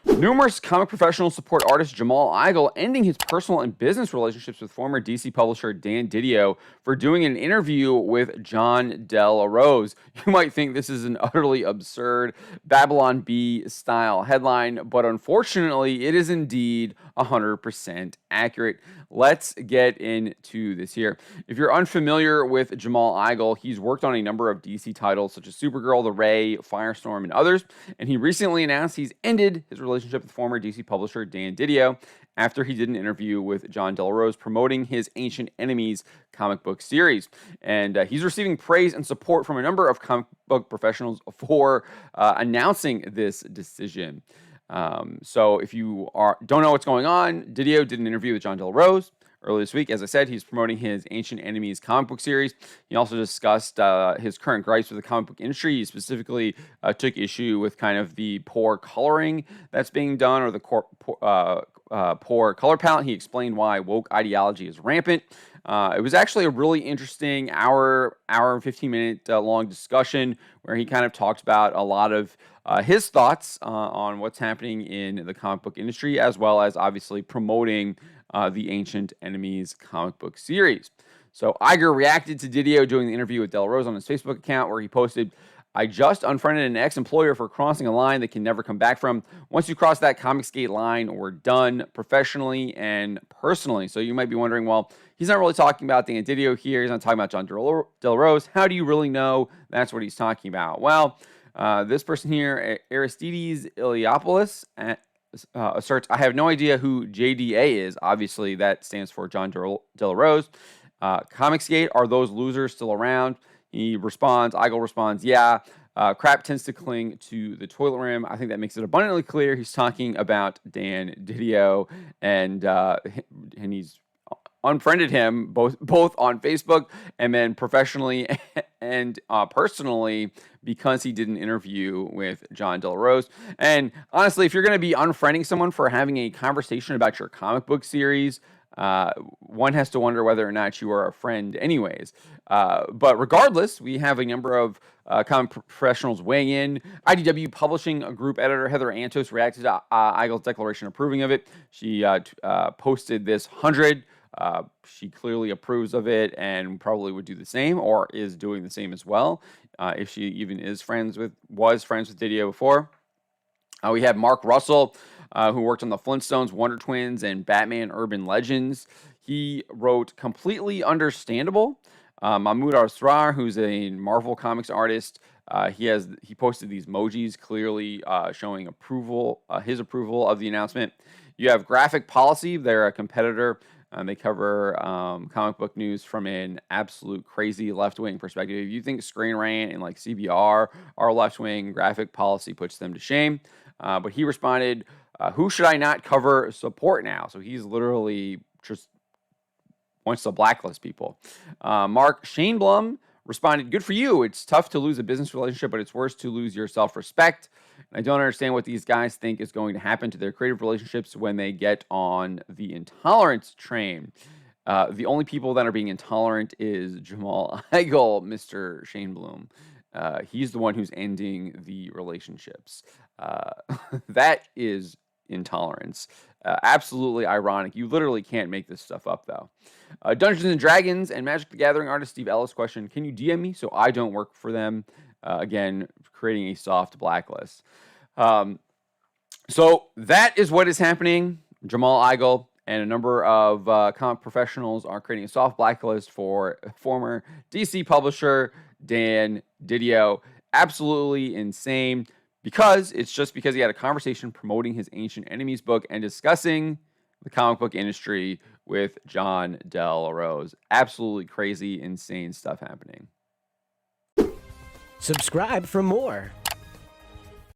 Numerous comic professionals support artist Jamal Igle ending his personal and business relationships with former DC publisher Dan DiDio for doing an interview with Jon Del Arroz. You might think this is an utterly absurd Babylon Bee style headline, but unfortunately, it is indeed 100% accurate. Let's get into this here. If you're unfamiliar with Jamal Igle, he's worked on a number of DC titles such as Supergirl, The Ray, Firestorm, and others, and he recently announced he's ended his relationship with former DC publisher Dan DiDio after he did an interview with Jon Del Arroz promoting his Ancient Enemies comic book series. And he's receiving praise and support from a number of comic book professionals for announcing this decision. So if you don't know what's going on, DiDio did an interview with Jon Del Arroz earlier this week. As I said, he's promoting his Ancient Enemies comic book series. He also discussed his current gripes with the comic book industry. He specifically took issue with kind of the poor coloring that's being done, or the poor color palette. He explained why woke ideology is rampant. It was actually a really interesting hour and 15-minute long discussion where he kind of talked about a lot of his thoughts on what's happening in the comic book industry, as well as obviously promoting the Ancient Enemies comic book series. So Iger reacted to DiDio doing the interview with Del Arroz on his Facebook account, where he posted, "I just unfriended an ex-employer for crossing a line that can never come back from. Once you cross that Comicsgate line, we're done professionally and personally." So you might be wondering, well, he's not really talking about Dan DiDio here. He's not talking about Jon Del Arroz. How do you really know that's what he's talking about? Well, this person here, Aristides Iliopoulos, asserts, "I have no idea who JDA is." Obviously, that stands for Jon Del Arroz. Comicsgate, are those losers still around? Igle responds, "Yeah, crap tends to cling to the toilet rim." I think that makes it abundantly clear he's talking about Dan DiDio, and he's unfriended him both on Facebook and then professionally and personally, because he did an interview with Jon Del Arroz. And honestly, if you're going to be unfriending someone for having a conversation about your comic book series, one has to wonder whether or not you are a friend anyways. But regardless, we have a number of comic professionals weighing in. IDW Publishing Group editor Heather Antos reacted to Igle's declaration approving of it. She posted this 100. She clearly approves of it and probably would do the same, or is doing the same as well, if she even was friends with DiDio before. We have Mark Russell, who worked on the Flintstones, Wonder Twins, and Batman Urban Legends. He wrote "Completely Understandable." Mahmoud Asrar, who's a Marvel Comics artist, he posted these emojis clearly showing his approval of the announcement. You have Graphic Policy. They're a competitor. They cover comic book news from an absolute crazy left-wing perspective. If you think Screen Rant and like CBR are left-wing, Graphic Policy puts them to shame. But he responded, "Who should I not cover support now?" So he's literally just wants to blacklist people. Mark Shaneblum responded, "Good for you. It's tough to lose a business relationship, but it's worse to lose your self-respect. I don't understand what these guys think is going to happen to their creative relationships when they get on the intolerance train. The only people that are being intolerant is Jamal Igle, Mr. Shaneblum. He's the one who's ending the relationships." That is intolerance. Absolutely ironic. You literally can't make this stuff up, though. Dungeons and Dragons and Magic the Gathering artist Steve Ellis question, "Can you DM me so I don't work for them?" Again, creating a soft blacklist. So that is what is happening. Jamal Igle and a number of comic professionals are creating a soft blacklist for former DC publisher Dan DiDio. Absolutely insane, because he had a conversation promoting his Ancient Enemies book and discussing the comic book industry with Jon Del Arroz. Absolutely crazy, insane stuff happening. Subscribe for more.